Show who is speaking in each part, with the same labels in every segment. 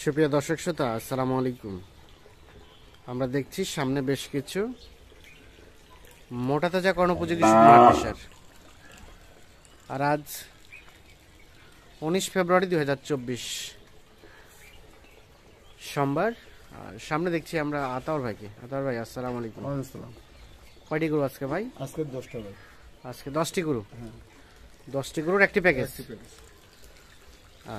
Speaker 1: সুপ্রিয় দর্শক শ্রোতা, আসসালামু আলাইকুম। আমরা দেখছি সামনে বেশ কিছু মোটা তাজা কর্ণোপযোগী সুপার। আর আজ 19 ফেব্রুয়ারি 2024 সোমবার। আর সামনে দেখছি আমরা আতাউর ভাইকে। আতাউর ভাই, আসসালামু আলাইকুম।
Speaker 2: আসসালাম।
Speaker 1: কয়টি গরু আজকে ভাই?
Speaker 2: আজকে 10টা ভাই।
Speaker 1: আজকে 10টি গরু।
Speaker 2: হ্যাঁ,
Speaker 1: 10টি গরুর একটি প্যাকেজ।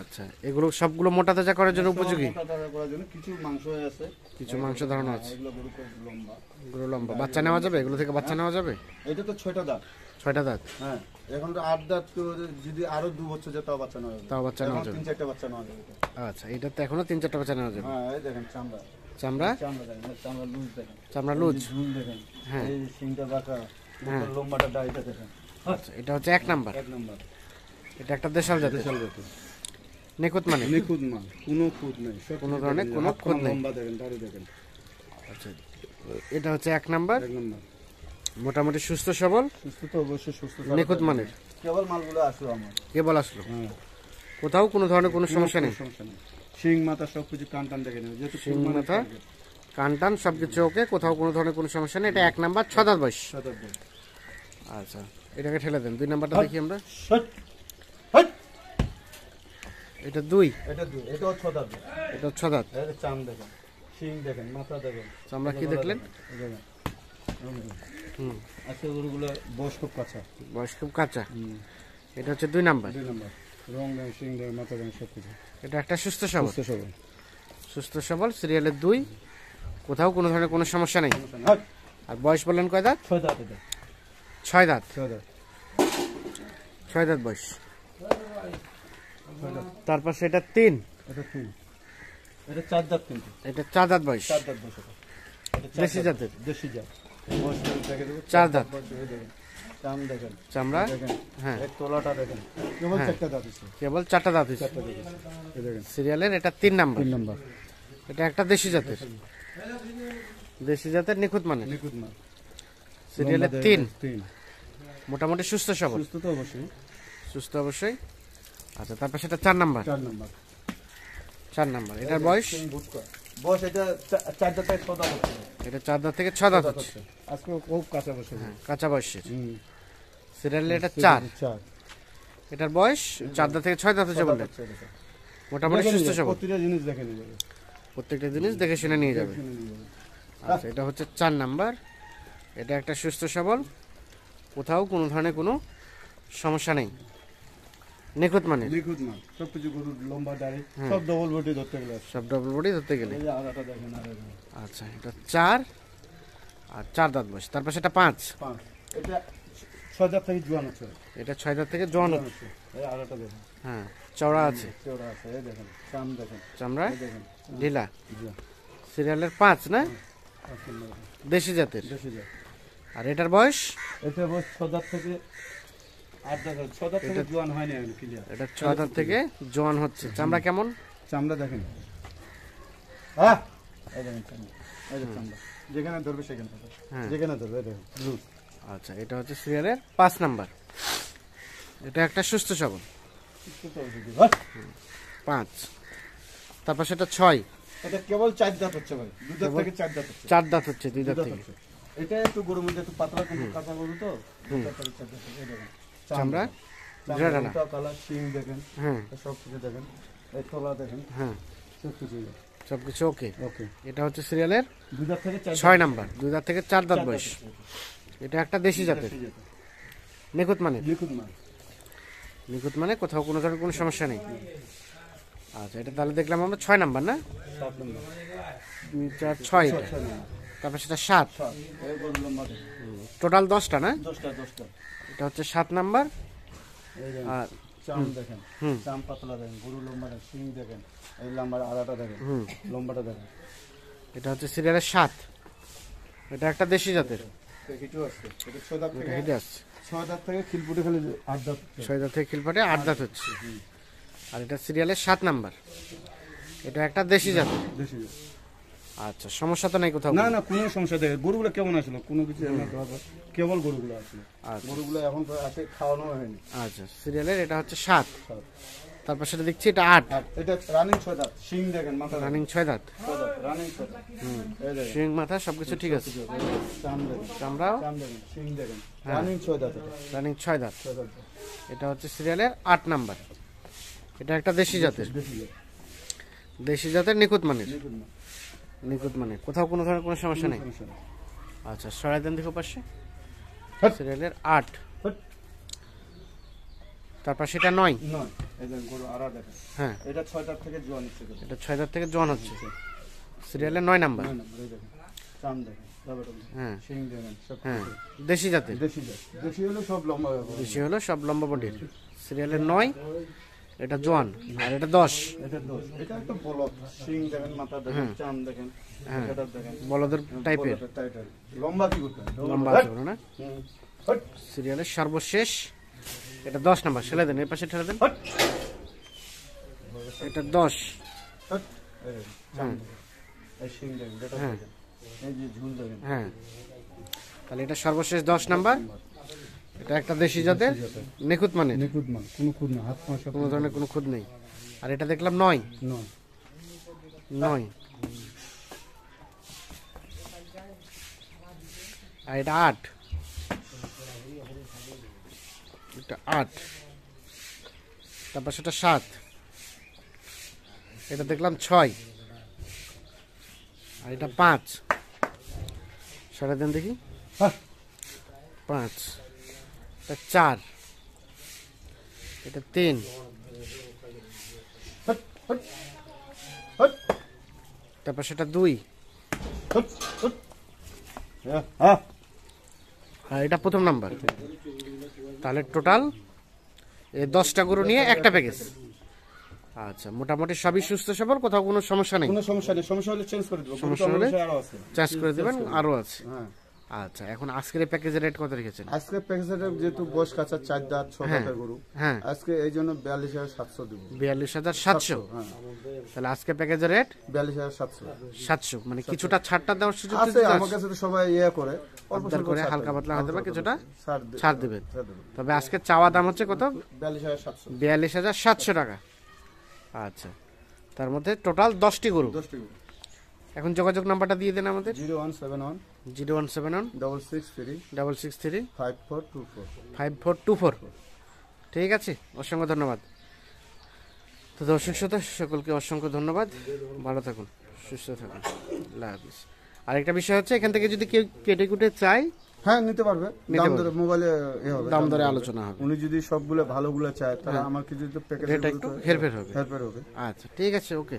Speaker 1: আচ্ছা, এগুলো সবগুলো মোটা তাজা করার জন্য উপযোগী।
Speaker 2: মোটা তাজা করার জন্য কিছু মাংস আছে,
Speaker 1: কিছু মাংস ধারণা আছে।
Speaker 2: এগুলো গরু খুব লম্বা।
Speaker 1: গরু লম্বা, বাচ্চা নেওয়া যাবে? এগুলো থেকে বাচ্চা নেওয়া যাবে?
Speaker 2: এটা তো 6টা দাঁত।
Speaker 1: 6টা দাঁত।
Speaker 2: হ্যাঁ, এখন তো 8 দাঁত, তো যদি আরো 2 বছর যায় তাও বাচ্চা নেওয়া যাবে।
Speaker 1: তাও বাচ্চা নেওয়া যাবে।
Speaker 2: 3-4টা বাচ্চা নেওয়া যাবে।
Speaker 1: আচ্ছা, এটা তো এখনো 3-4টা বাচ্চা নেওয়া যাবে।
Speaker 2: হ্যাঁ, এই দেখেন চামড়া।
Speaker 1: চামড়া
Speaker 2: দেখেন, চামড়া লুজ দেখেন।
Speaker 1: চামড়া লুজ।
Speaker 2: ঝুল দেখেন।
Speaker 1: হ্যাঁ।
Speaker 2: এই সিংটা বাঁকা,
Speaker 1: হ্যাঁ।
Speaker 2: লম্বাটা ডাইটা দেখেন।
Speaker 1: আচ্ছা, এটা হচ্ছে 1 নাম্বার।
Speaker 2: 1 নাম্বার।
Speaker 1: এটা একটা দেশাল জাতের।
Speaker 2: দেশাল জাতের।
Speaker 1: নিখুঁত মানে?
Speaker 2: নিখুঁত মাল, কোনো খুঁত নাই।
Speaker 1: কোনো ধরনের কোনো খুঁত নেই।
Speaker 2: লম্বা দেখেন, দাড়ি দেখেন।
Speaker 1: আচ্ছা, এটা হচ্ছে 1 নাম্বার।
Speaker 2: 1 নাম্বার।
Speaker 1: মোটামুটি সুস্থ সবল,
Speaker 2: সুস্থ তো অবশ্যই সুস্থ।
Speaker 1: নিখুঁত মানের।
Speaker 2: কেবল মালগুলো আসলো আমার।
Speaker 1: কেবল আসলো,
Speaker 2: হ্যাঁ,
Speaker 1: কোথাও কোনো ধরনের কোনো সমস্যা নেই।
Speaker 2: সমস্যা নেই। শিং মাথা সবকিছু কান টান দেখে নেবে, যেহেতু
Speaker 1: শিং মাথা কান টান সবকিছু ওকে, কোথাও কোনো ধরনের কোনো সমস্যা নেই। এটা 1 নাম্বার, 6 দাঁত বয়স। আচ্ছা, এটাকে ঠেলে দেন। 2 নাম্বারটা দেখি আমরা। এটা 2।
Speaker 2: এটা 2, এটাও 6 দাঁত।
Speaker 1: এটা 6 দাঁত।
Speaker 2: এটা চাম দেখেন, শিং দেখেন, মাথা দেখেন।
Speaker 1: আমরা কি দেখলেন?
Speaker 2: এই দেখেন।
Speaker 1: হুম,
Speaker 2: আজকে গরুগুলো বয়স খুব কাঁচা।
Speaker 1: বয়স খুব কাঁচা। এটা হচ্ছে 2 নাম্বার।
Speaker 2: 2 নাম্বার। রং দেন, শিং দেন, মাথা দেন, সবকিছু
Speaker 1: এটা একটা সুস্থ সবল।
Speaker 2: সুস্থ সবল।
Speaker 1: সুস্থ সবল, সিরিয়ালের 2, কোথাও কোনো ধরনের কোনো সমস্যা নেই।
Speaker 2: সমস্যা নেই।
Speaker 1: আর বয়স বললেন কয় দাঁত?
Speaker 2: 6 দাঁত। এটা
Speaker 1: 6 দাঁত।
Speaker 2: 6 দাঁত।
Speaker 1: 6 দাঁত বয়স। তারপর সেটা 3।
Speaker 2: এটা 3। এটা 4 দাঁত কিন্তু।
Speaker 1: এটা 4 দাঁত বয়স।
Speaker 2: 4 দাঁত বয়স। এটা
Speaker 1: দেশি জাতের।
Speaker 2: দেশি জাত। বয়স দেখে দেবো।
Speaker 1: 4 দাঁত।
Speaker 2: দেখেন, চাম দেখেন,
Speaker 1: চামড়া
Speaker 2: দেখেন।
Speaker 1: হ্যাঁ,
Speaker 2: এই তোলাটা দেখেন, কেবল
Speaker 1: হ্যাঁ।
Speaker 2: 4টা দাঁত আছে।
Speaker 1: কেবল 4টা দাঁত হয়েছে।
Speaker 2: 4টা দাঁত আছে। এই দেখেন,
Speaker 1: সিরিয়ালের এটা 3 নাম্বার।
Speaker 2: 3 নাম্বার।
Speaker 1: এটা একটা দেশি জাতের। দেশি জাতের নিখুঁত মানে।
Speaker 2: নিখুঁত মাল।
Speaker 1: সিরিয়ালের
Speaker 2: লম্বা
Speaker 1: 3,
Speaker 2: 3।
Speaker 1: মোটামুটি সুস্থ সবল।
Speaker 2: সুস্থ তো অবশ্যই।
Speaker 1: সুস্থ অবশ্যই। আচ্ছা, তারপর সেটা 4 নাম্বার।
Speaker 2: 4 নাম্বার।
Speaker 1: 4 নাম্বার। এটার বয়স?
Speaker 2: বয়স এটা 4 দাঁত থেকে 6 দাঁত হচ্ছে।
Speaker 1: এটা 4 দাঁত থেকে 6 দাঁত হচ্ছে।
Speaker 2: আজকে খুব কাঁচা বসে।
Speaker 1: হ্যাঁ, কাঁচা বয়সের।
Speaker 2: হুম।
Speaker 1: সিরিয়ালের এটা 4।
Speaker 2: 4
Speaker 1: এটার বয়স 4 দাঁত থেকে 6 দাঁত হচ্ছে বললেন। মোটামুটি সুস্থ সবল।
Speaker 2: প্রতিটা জিনিস দেখে নিয়ে যাবে।
Speaker 1: প্রত্যেকটা জিনিস দেখে শুনে নিয়ে যাবে।
Speaker 2: দেখে নিয়ে যাবে।
Speaker 1: আচ্ছা, এটা হচ্ছে 4 নাম্বার। এটা একটা সুস্থ সবল, কোথাও কোনো ধরনের কোনো সমস্যা নেই, নিখুঁত মানে।
Speaker 2: নিখুঁত মাল, সবকিছু গরুর লম্বা দাড়ি,
Speaker 1: হ্যাঁ।
Speaker 2: সব ডবল বডি ধরতে গেলে।
Speaker 1: সব ডবল বডি ধরতে গেলে।
Speaker 2: এই যে আড়াটা দেখেন, আড়াটা।
Speaker 1: আচ্ছা, এটা 4 আর 4 দাঁত বয়স। তারপর সেটা 5।
Speaker 2: 5। এটা 6 দাঁত থেকে জোয়ান আছে।
Speaker 1: এটা 6 দাঁত থেকে জোয়ান হচ্ছে।
Speaker 2: এই আড়াটা দেখেন,
Speaker 1: হ্যাঁ, চওড়া আছে।
Speaker 2: চওড়া আছে। এই দেখেন, চাম দেখেন,
Speaker 1: চামড়া
Speaker 2: এই দেখেন।
Speaker 1: ঢিলা।
Speaker 2: জি।
Speaker 1: সিরিয়ালের 5 না?
Speaker 2: আসল না।
Speaker 1: দেশি জাতের।
Speaker 2: দেশি জাত।
Speaker 1: আর এটার বয়স?
Speaker 2: এটা বয়স 6 দাঁত থেকে 8 দাঁত। 6 দাঁত থেকে জোয়ান হয়নি এখন, ক্লিয়ার।
Speaker 1: এটা 6 দাঁত থেকে জোয়ান হচ্ছে। চামড়া কেমন?
Speaker 2: চামড়া দেখেন। হ্যাঁ, এই দেখেন চামড়া। এই দেখেন চামড়া। যেখানে ধরবে সেখানে ধরবে।
Speaker 1: হ্যাঁ।
Speaker 2: যেখানে ধরবে, এই দেখেন লুজ।
Speaker 1: আচ্ছা, এটা হচ্ছে সিরিয়ালের 5 নাম্বার। এটা একটা সুস্থ সবল। 5। তারপর সেটা 6।
Speaker 2: এটা কেবল 4 দাঁত হচ্ছে ভাই। 2 দাঁত থেকে 4 দাঁত হচ্ছে।
Speaker 1: 4 দাঁত হচ্ছে, 2
Speaker 2: দুই
Speaker 1: দাঁত
Speaker 2: দাঁত
Speaker 1: থেকে।
Speaker 2: হচ্ছে। এটা একটু গরুর মধ্যে একটু পাতলা, কিন্তু কাঁচা গরু তো। 2 দাঁত থেকে 4 দাঁত হচ্ছে। এই দেখেন
Speaker 1: চামড়া
Speaker 2: চামড়া, এটা কালার, শিং দেখেন,
Speaker 1: হ্যাঁ,
Speaker 2: সব কিছু দেখেন। এই তোলা দেখেন,
Speaker 1: হ্যাঁ,
Speaker 2: সব কিছু
Speaker 1: সবকিছু ওকে।
Speaker 2: ওকে।
Speaker 1: এটা হচ্ছে সিরিয়ালের
Speaker 2: 2 দাঁত থেকে 4
Speaker 1: 6 নাম্বার। 2 দাঁত থেকে 4 দাঁত বয়স। এটা একটা দেশি জাতের, নিখুঁত মানে।
Speaker 2: লিকুদ মাল।
Speaker 1: নিখুঁত মানে, কোথাও কোনো ধরনের কোনো সমস্যা নেই। আচ্ছা, এটা তাহলে দেখলাম আমরা 6 নাম্বার না?
Speaker 2: 7 নম্বর।
Speaker 1: 2, 4, 6 এটা।
Speaker 2: 6 নম্বর।
Speaker 1: তারপর সেটা 7।
Speaker 2: 7। এই গরুর লম্বা দেখেন।
Speaker 1: টোটাল 10টা না?
Speaker 2: 10টা।
Speaker 1: এটা হচ্ছে 7 নাম্বার।
Speaker 2: এই দেখেন,
Speaker 1: আর
Speaker 2: চাম দেখেন,
Speaker 1: হুম।
Speaker 2: চাম পাতলা দেখেন, গরু লম্বা দেখেন, শিং দেখেন, এই লম্বার আড়াটা দেখেন,
Speaker 1: হুম,
Speaker 2: লম্বাটা দেখেন।
Speaker 1: এটা হচ্ছে সিরিয়ালের 7। এটা একটা দেশি জাতের।
Speaker 2: কিছু আসছে, এটা 6 দাঁত
Speaker 1: এটা
Speaker 2: থেকে
Speaker 1: হেঁটে আসছে।
Speaker 2: 6 দাঁত থেকে খিলপুটে খালি 8 দাঁত।
Speaker 1: 6 দাঁত থেকে খিলপাটে 8 দাঁত হচ্ছে। আর এটা সিরিয়ালের 7 নাম্বার। এটা একটা দেশি জাতের।
Speaker 2: দেশি।
Speaker 1: আচ্ছা, সমস্যা তো নাই কোথাও?
Speaker 2: না না, কোনো সমস্যা দেখে গরুগুলো কেমন আসলো, কোনো কিছু কেবল গরুগুলো আসলো।
Speaker 1: আচ্ছা,
Speaker 2: গরুগুলো এখন তো আছে, খাওয়ানো হয়নি।
Speaker 1: আচ্ছা, সিরিয়ালের এটা হচ্ছে 7। তারপর সেটা দেখছি এটা 8
Speaker 2: আর এটা রানিং 6 দাঁত, শিং দেখেন, মাথা
Speaker 1: রানিং 6 দাঁত,
Speaker 2: রানিং 6 দাঁত। এই দেখেন
Speaker 1: শিং মাথা সবকিছু ঠিক আছে,
Speaker 2: চাম দেখেন,
Speaker 1: চামড়াও
Speaker 2: চাম দেখেন, শিং দেখেন, রানিং 6 দাঁত, এটা
Speaker 1: রানিং 6 দাঁত।
Speaker 2: 6 দাঁত
Speaker 1: এটা হচ্ছে সিরিয়ালের 8 নাম্বার। এটা একটা দেশি জাতের,
Speaker 2: বেশি দাঁত,
Speaker 1: দেশি জাতের নিখুঁত মানের,
Speaker 2: দেখুন না,
Speaker 1: নিখুঁত মানের, কোথাও কোনো ধরনের কোনো সমস্যা নেই।
Speaker 2: সমস্যা নেই।
Speaker 1: আচ্ছা সরাই দেন দেখো পাশে,
Speaker 2: হট।
Speaker 1: সিরিয়ালের 8।
Speaker 2: হট।
Speaker 1: তারপর সেটা 9।
Speaker 2: নয়, এই দেখেন গরু আড়া দেখেন,
Speaker 1: হ্যাঁ
Speaker 2: এটা 6 দাঁত থেকে জোয়ান হচ্ছে গরু।
Speaker 1: এটা 6 দাঁত থেকে জোয়ান হচ্ছে, সিরিয়ালের 9 নাম্বার।
Speaker 2: 9 নম্বর, এই দেখেন চাম দেখেন, তারপর
Speaker 1: হ্যাঁ
Speaker 2: শিং দেখেন, সব
Speaker 1: হ্যাঁ
Speaker 2: কিছু।
Speaker 1: দেশি জাতের,
Speaker 2: দেশি জাত, দেশি হলো সব লম্বা হবে।
Speaker 1: দেশি হলো সব লম্বা বডির। সিরিয়ালের 9, এটা জোয়ান, আর এটা 10।
Speaker 2: এটা দোষ, এটা একটা বলদ, শিং দেখেন, মাথা দেখেন, চাম দেখেন,
Speaker 1: হ্যাঁ
Speaker 2: এটা দেখেন,
Speaker 1: বলদের টাইপের,
Speaker 2: বলদের টাইপের। লম্বা কি করতে হবে?
Speaker 1: লম্বা
Speaker 2: হট।
Speaker 1: আছে বলো না।
Speaker 2: হুম। হট।
Speaker 1: সিরিয়ালের সর্বশেষ এটা 10 নাম্বার, সেলাই দেন এই পাশে ঠেলে দেন,
Speaker 2: হট।
Speaker 1: এটা 10।
Speaker 2: হট। এই দেখেন, চাম দেখেন, এই শিং দেখেন, এটা
Speaker 1: হ্যাঁ।
Speaker 2: দেখেন, এই যে ঝুল দেখেন।
Speaker 1: হ্যাঁ তাহলে এটা সর্বশেষ 10 নাম্বার। এটা একটা দেশি জাতের নিখুঁত মানের,
Speaker 2: নিখুঁত মাল, কোনো খুদ না, হাত পা সব
Speaker 1: কোনো ধরনের কোনো খুঁত নেই। আর এটা দেখলাম 9।
Speaker 2: নয়।
Speaker 1: 9 আর এটা 8, এটা 8। তারপর সেটা 7, এটা দেখলাম 6, আর এটা 5। সারা দিন দেখি,
Speaker 2: হ্যাঁ।
Speaker 1: 5, এটা 4, এটা 3,
Speaker 2: হট। হট। হট।
Speaker 1: তারপর সেটা 2,
Speaker 2: হট। হট। হ্যাঁ।
Speaker 1: আর এটা প্রথম নাম্বার। তাহলে টোটাল এই 10টা গরু নিয়ে একটা প্যাকেজ। আচ্ছা মোটামুটি সবই সুস্থ সবল, কোথাও কোনো সমস্যা নেই।
Speaker 2: কোনো সমস্যা নেই, সমস্যা হলে চেঞ্জ করে দেবো,
Speaker 1: সমস্যা হলে
Speaker 2: আরো আছে।
Speaker 1: চার্জ করে দেবেন, আরও আছে।
Speaker 2: হ্যাঁ।
Speaker 1: আচ্ছা এখন আজকের এই প্যাকেজের রেট কত রেখেছেন?
Speaker 2: আজকে প্যাকেজের যেহেতু বয়স কাঁচা 4 দাঁত 6
Speaker 1: হ্যাঁ।
Speaker 2: দাঁতের গরু,
Speaker 1: হ্যাঁ
Speaker 2: আজকে এই জন্য 42,700 দিব।
Speaker 1: 42,700।
Speaker 2: হ্যাঁ,
Speaker 1: তাহলে আজকে প্যাকেজের রেট
Speaker 2: 42,700
Speaker 1: 700, মানে কিছুটা ছাড়টা দেওয়ার সুযোগ
Speaker 2: আছে। আমার কাছে তো সবাই ইয়ে করে, অল্প
Speaker 1: আবদার
Speaker 2: স্বল্প
Speaker 1: করে
Speaker 2: ছাড়
Speaker 1: হালকা
Speaker 2: দেবে।
Speaker 1: পাতলা হয়তো বা কিছুটা
Speaker 2: ছাড়
Speaker 1: ছাড় দেবেন।
Speaker 2: ছাড় দেবে।
Speaker 1: তবে আজকে চাওয়া দাম হচ্ছে কত?
Speaker 2: 42,700।
Speaker 1: 42,700 টাকা। আচ্ছা তার মধ্যে টোটাল 10টি গরু।
Speaker 2: 10 টি
Speaker 1: এখন যোগাযোগ নাম্বারটা দিয়ে দেন আমাদের,
Speaker 2: 0171
Speaker 1: 0171
Speaker 2: 663
Speaker 1: 663
Speaker 2: 5424।
Speaker 1: 5424। ঠিক আছে, অসংখ্য ধন্যবাদ। তো দর্শক শ্রোতা সকলকে অসংখ্য ধন্যবাদ, ভালো থাকুন, সুস্থ থাকুন, আল্লাহ হাফিজ। আরেকটা বিষয় হচ্ছে এখান থেকে যদি কেউ কেটে কুটে চায়,
Speaker 2: হ্যাঁ নিতে পারবে, দাম ধরে মোবাইলে হবে,
Speaker 1: দাম দরে আলোচনা হবে,
Speaker 2: উনি যদি সবগুলো ভালোগুলো চায় তাহলে আমার কিছু তো প্যাকেজ
Speaker 1: রেট একটু হেরফের হবে।
Speaker 2: হেল্পের হবে।
Speaker 1: আচ্ছা ঠিক আছে, ওকে।